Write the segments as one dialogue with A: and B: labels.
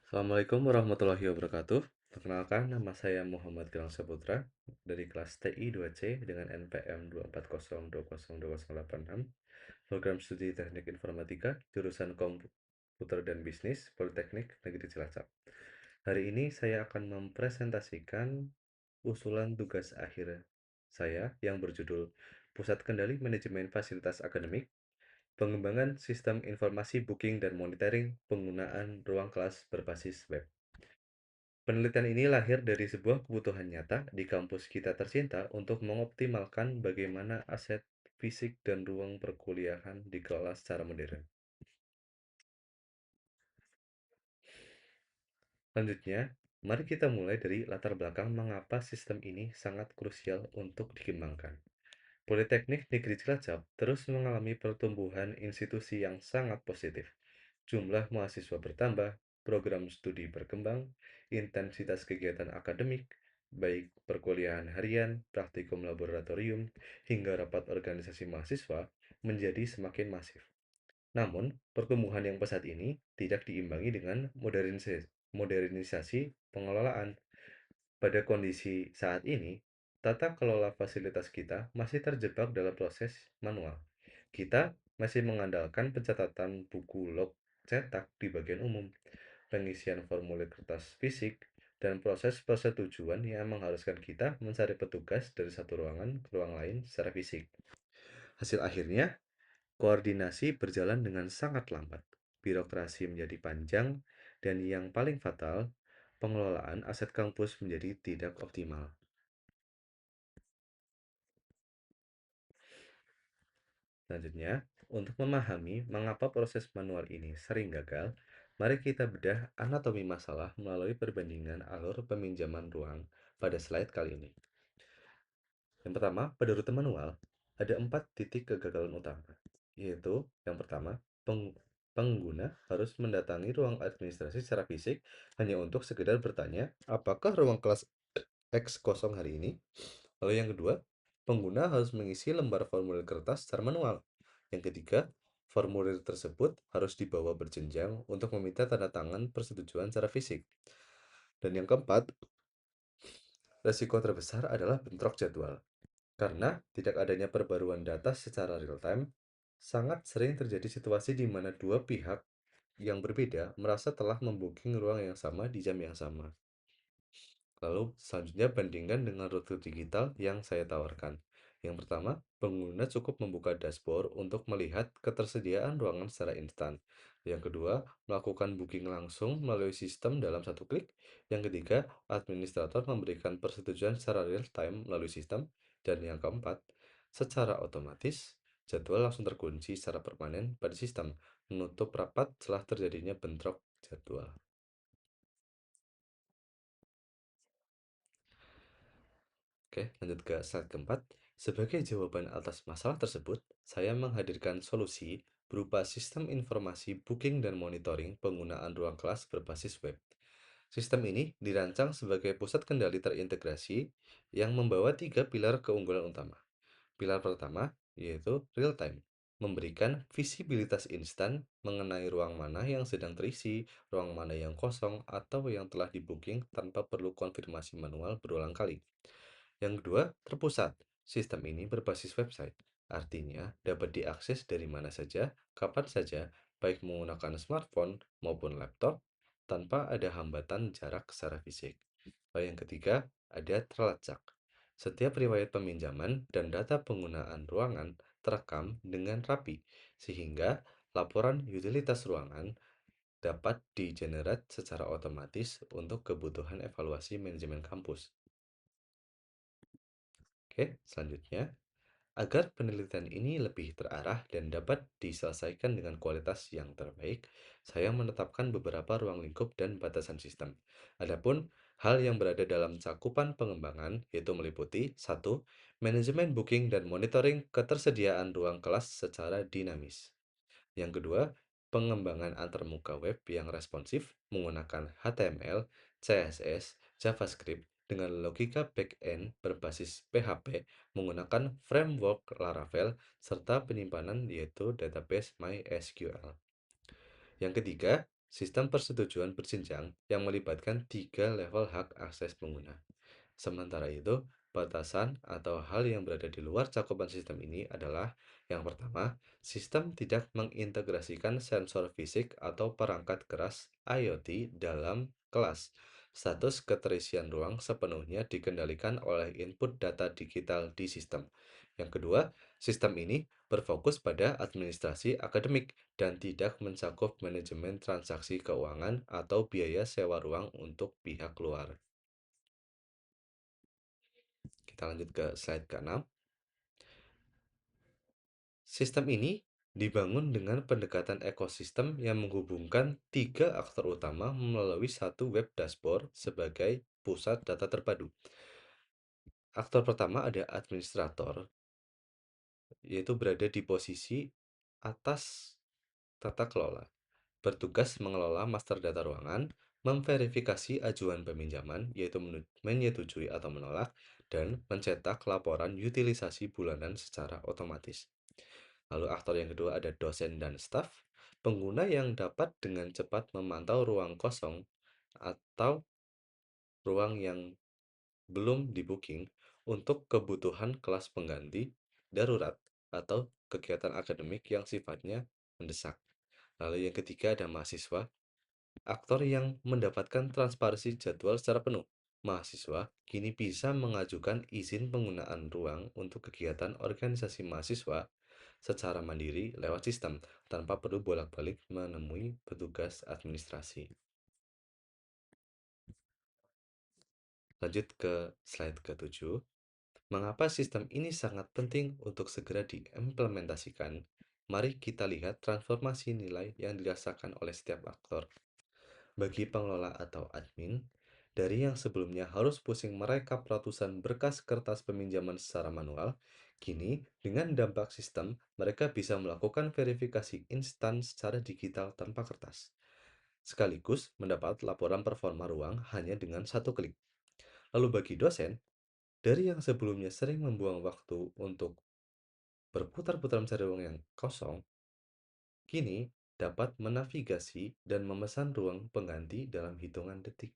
A: Assalamualaikum warahmatullahi wabarakatuh. Perkenalkan, nama saya Muhammad Gilang Saputra dari kelas TI 2C dengan NPM 240202086, program studi Teknik Informatika, jurusan Komputer dan Bisnis, Politeknik Negeri Cilacap. Hari ini saya akan mempresentasikan usulan tugas akhir saya yang berjudul Pusat Kendali Manajemen Fasilitas Akademik, Pengembangan Sistem Informasi Booking dan Monitoring Penggunaan Ruang Kelas Berbasis Web. Penelitian ini lahir dari sebuah kebutuhan nyata di kampus kita tercinta untuk mengoptimalkan bagaimana aset fisik dan ruang perkuliahan dikelola secara modern. Selanjutnya, mari kita mulai dari latar belakang mengapa sistem ini sangat krusial untuk dikembangkan. Politeknik Negeri Cilacap terus mengalami pertumbuhan institusi yang sangat positif. Jumlah mahasiswa bertambah, program studi berkembang, intensitas kegiatan akademik, baik perkuliahan harian, praktikum laboratorium, hingga rapat organisasi mahasiswa, menjadi semakin masif. Namun, pertumbuhan yang pesat ini tidak diimbangi dengan modernisasi pengelolaan. Pada kondisi saat ini, tata kelola fasilitas kita masih terjebak dalam proses manual. Kita masih mengandalkan pencatatan buku log cetak di bagian umum, pengisian formulir kertas fisik, dan proses persetujuan yang mengharuskan kita mencari petugas dari satu ruangan ke ruang lain secara fisik. Hasil akhirnya, koordinasi berjalan dengan sangat lambat, birokrasi menjadi panjang, dan yang paling fatal, pengelolaan aset kampus menjadi tidak optimal. Selanjutnya, untuk memahami mengapa proses manual ini sering gagal, mari kita bedah anatomi masalah melalui perbandingan alur peminjaman ruang pada slide kali ini. Yang pertama, pada rute manual, ada 4 titik kegagalan utama, yaitu yang pertama, pengguna harus mendatangi ruang administrasi secara fisik hanya untuk sekedar bertanya, apakah ruang kelas X kosong hari ini? Lalu yang kedua, pengguna harus mengisi lembar formulir kertas secara manual. Yang ketiga, formulir tersebut harus dibawa berjenjang untuk meminta tanda tangan persetujuan secara fisik. Dan yang keempat, resiko terbesar adalah bentrok jadwal. Karena tidak adanya perbaruan data secara real-time, sangat sering terjadi situasi di mana dua pihak yang berbeda merasa telah membooking ruang yang sama di jam yang sama. Lalu selanjutnya bandingkan dengan rute digital yang saya tawarkan. Yang pertama, pengguna cukup membuka dashboard untuk melihat ketersediaan ruangan secara instan. Yang kedua, melakukan booking langsung melalui sistem dalam satu klik. Yang ketiga, administrator memberikan persetujuan secara real time melalui sistem. Dan yang keempat, secara otomatis, jadwal langsung terkunci secara permanen pada sistem, menutup rapat setelah terjadinya bentrok jadwal. Oke, lanjut ke slide keempat. Sebagai jawaban atas masalah tersebut, saya menghadirkan solusi berupa sistem informasi booking dan monitoring penggunaan ruang kelas berbasis web. Sistem ini dirancang sebagai pusat kendali terintegrasi yang membawa tiga pilar keunggulan utama. Pilar pertama yaitu real time, memberikan visibilitas instan mengenai ruang mana yang sedang terisi, ruang mana yang kosong, atau yang telah di-booking tanpa perlu konfirmasi manual berulang kali. Yang kedua, terpusat. Sistem ini berbasis website, artinya dapat diakses dari mana saja, kapan saja, baik menggunakan smartphone maupun laptop, tanpa ada hambatan jarak secara fisik. Lalu yang ketiga, ada terlacak. Setiap riwayat peminjaman dan data penggunaan ruangan terekam dengan rapi, sehingga laporan utilitas ruangan dapat digenerate secara otomatis untuk kebutuhan evaluasi manajemen kampus. Oke, selanjutnya, agar penelitian ini lebih terarah dan dapat diselesaikan dengan kualitas yang terbaik, saya menetapkan beberapa ruang lingkup dan batasan sistem. Adapun hal yang berada dalam cakupan pengembangan yaitu meliputi satu, manajemen booking dan monitoring ketersediaan ruang kelas secara dinamis. Yang kedua, pengembangan antarmuka web yang responsif menggunakan HTML, CSS, JavaScript dengan logika backend berbasis PHP menggunakan framework Laravel serta penyimpanan yaitu database MySQL. Yang ketiga, Sistem persetujuan berjenjang yang melibatkan tiga level hak akses pengguna. Sementara itu, batasan atau hal yang berada di luar cakupan sistem ini adalah yang pertama, sistem tidak mengintegrasikan sensor fisik atau perangkat keras IoT dalam kelas. Status keterisian ruang sepenuhnya dikendalikan oleh input data digital di sistem. Yang kedua, sistem ini berfokus pada administrasi akademik dan tidak mencakup manajemen transaksi keuangan atau biaya sewa ruang untuk pihak luar. Kita lanjut ke slide ke-6. Sistem ini dibangun dengan pendekatan ekosistem yang menghubungkan tiga aktor utama melalui satu web dashboard sebagai pusat data terpadu. Aktor pertama ada administrator, yaitu berada di posisi atas tata kelola, bertugas mengelola master data ruangan, memverifikasi ajuan peminjaman, yaitu menyetujui atau menolak, dan mencetak laporan utilisasi bulanan secara otomatis. Lalu aktor yang kedua ada dosen dan staf, pengguna yang dapat dengan cepat memantau ruang kosong atau ruang yang belum di-booking untuk kebutuhan kelas pengganti, darurat, atau kegiatan akademik yang sifatnya mendesak. Lalu yang ketiga ada mahasiswa, aktor yang mendapatkan transparansi jadwal secara penuh. Mahasiswa kini bisa mengajukan izin penggunaan ruang untuk kegiatan organisasi mahasiswa secara mandiri lewat sistem tanpa perlu bolak-balik menemui petugas administrasi. Lanjut ke slide ke-7. Mengapa sistem ini sangat penting untuk segera diimplementasikan? Mari kita lihat transformasi nilai yang dirasakan oleh setiap aktor. Bagi pengelola atau admin, dari yang sebelumnya harus pusing merekap ratusan berkas kertas peminjaman secara manual, kini dengan dampak sistem, mereka bisa melakukan verifikasi instan secara digital tanpa kertas. Sekaligus mendapat laporan performa ruang hanya dengan satu klik. Lalu bagi dosen, dari yang sebelumnya sering membuang waktu untuk berputar-putar mencari ruang yang kosong, kini dapat menavigasi dan memesan ruang pengganti dalam hitungan detik.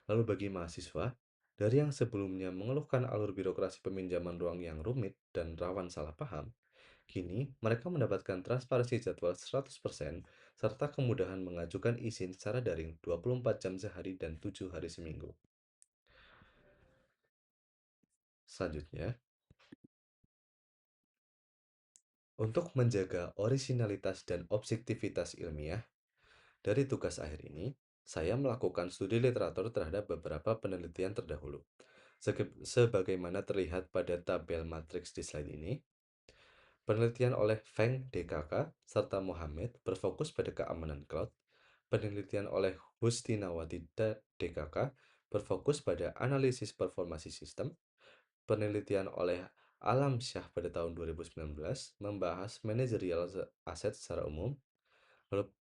A: Lalu bagi mahasiswa, dari yang sebelumnya mengeluhkan alur birokrasi peminjaman ruang yang rumit dan rawan salah paham, kini mereka mendapatkan transparansi jadwal 100% serta kemudahan mengajukan izin secara daring 24 jam sehari dan 7 hari seminggu. Selanjutnya, untuk menjaga orisinalitas dan objektivitas ilmiah, dari tugas akhir ini, saya melakukan studi literatur terhadap beberapa penelitian terdahulu. Sebagaimana terlihat pada tabel matriks di slide ini, penelitian oleh Feng DKK serta Mohammed berfokus pada keamanan cloud. Penelitian oleh Hustinawati DKK berfokus pada analisis performasi sistem. Penelitian oleh Alam Syah pada tahun 2019 membahas manajerial aset secara umum. Lalu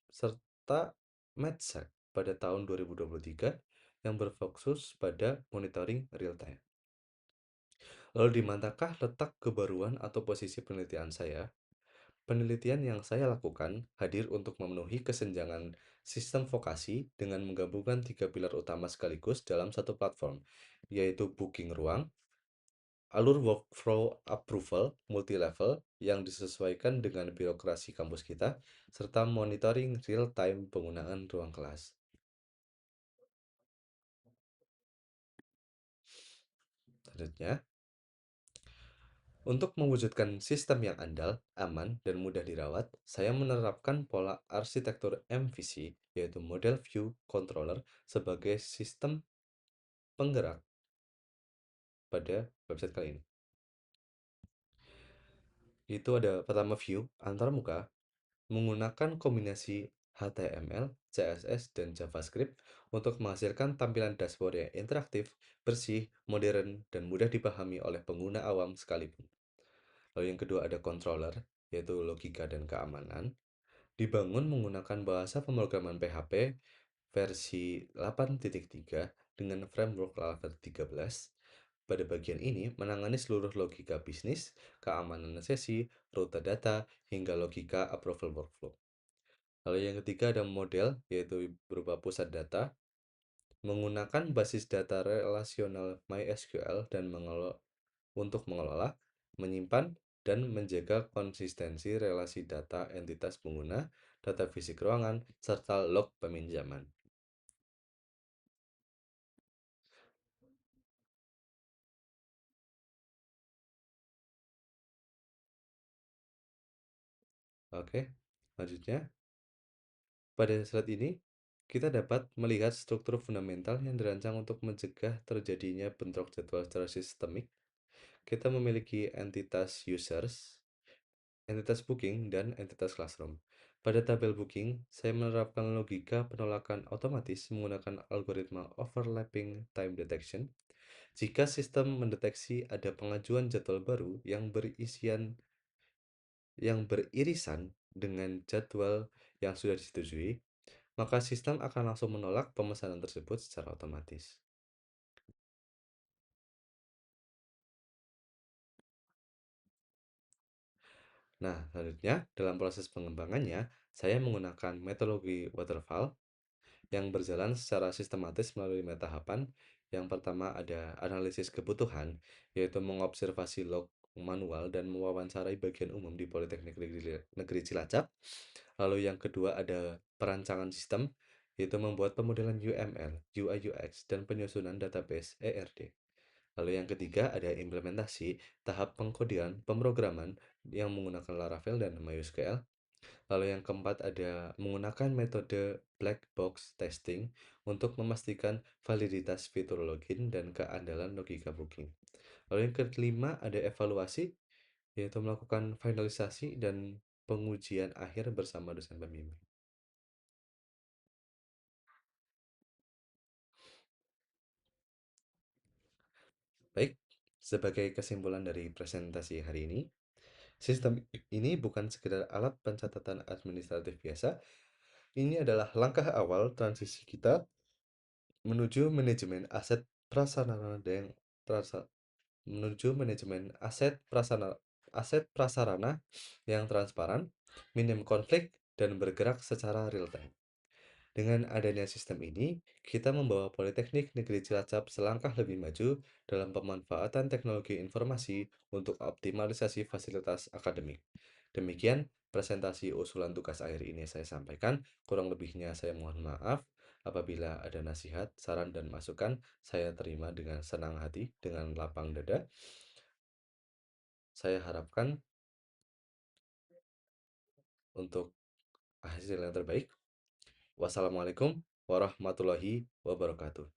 A: serta Medsack pada tahun 2023 yang berfokus pada monitoring real time. Lalu di manakah letak kebaruan atau posisi penelitian saya? Penelitian yang saya lakukan hadir untuk memenuhi kesenjangan sistem vokasi dengan menggabungkan tiga pilar utama sekaligus dalam satu platform, yaitu booking ruang, alur workflow approval multi-level yang disesuaikan dengan birokrasi kampus kita, serta monitoring real-time penggunaan ruang kelas. Selanjutnya, untuk mewujudkan sistem yang andal, aman, dan mudah dirawat, saya menerapkan pola arsitektur MVC, yaitu Model View Controller, sebagai sistem penggerak pada website kali ini. Itu ada pertama view antarmuka menggunakan kombinasi HTML, CSS, dan JavaScript untuk menghasilkan tampilan dashboard yang interaktif, bersih, modern, dan mudah dipahami oleh pengguna awam sekalipun. Lalu yang kedua ada controller, yaitu logika dan keamanan. Dibangun menggunakan bahasa pemrograman PHP versi 8.3 dengan framework Laravel 13. Pada bagian ini menangani seluruh logika bisnis, keamanan sesi, rute data, hingga logika approval workflow. Lalu yang ketiga ada model, yaitu berupa pusat data, menggunakan basis data relasional MySQL dan untuk mengelola, menyimpan, dan menjaga konsistensi relasi data entitas pengguna, data fisik ruangan, serta log peminjaman. Oke, selanjutnya. Pada slide ini, kita dapat melihat struktur fundamental yang dirancang untuk mencegah terjadinya bentrok jadwal secara sistemik. Kita memiliki entitas users, entitas booking, dan entitas classroom. Pada tabel booking, saya menerapkan logika penolakan otomatis menggunakan algoritma overlapping time detection. Jika sistem mendeteksi ada pengajuan jadwal baru yang beririsan dengan jadwal yang sudah disetujui, maka sistem akan langsung menolak pemesanan tersebut secara otomatis. Nah, selanjutnya, dalam proses pengembangannya, saya menggunakan metodologi waterfall yang berjalan secara sistematis melalui tahapan. Yang pertama ada analisis kebutuhan, yaitu mengobservasi log manual dan mewawancarai bagian umum di Politeknik Negeri Cilacap. Lalu yang kedua ada perancangan sistem, yaitu membuat pemodelan UML, UI UX, dan penyusunan database ERD. Lalu yang ketiga ada implementasi, tahap pengkodian, pemrograman yang menggunakan Laravel dan MySQL. Lalu yang keempat ada menggunakan metode black box testing untuk memastikan validitas fitur login dan keandalan logika booking. Lalu yang kelima ada evaluasi, yaitu melakukan finalisasi dan pengujian akhir bersama dosen pembimbing. Baik, sebagai kesimpulan dari presentasi hari ini, sistem ini bukan sekedar alat pencatatan administratif biasa, ini adalah langkah awal transisi kita menuju manajemen aset prasarana yang terasa menuju manajemen aset prasarana yang transparan, minim konflik, dan bergerak secara real time. Dengan adanya sistem ini, kita membawa Politeknik Negeri Cilacap selangkah lebih maju dalam pemanfaatan teknologi informasi untuk optimalisasi fasilitas akademik. Demikian presentasi usulan tugas akhir ini saya sampaikan. Kurang lebihnya saya mohon maaf. Apabila ada nasihat, saran, dan masukan, saya terima dengan senang hati, dengan lapang dada. Saya harapkan untuk hasil yang terbaik. Wassalamualaikum warahmatullahi wabarakatuh.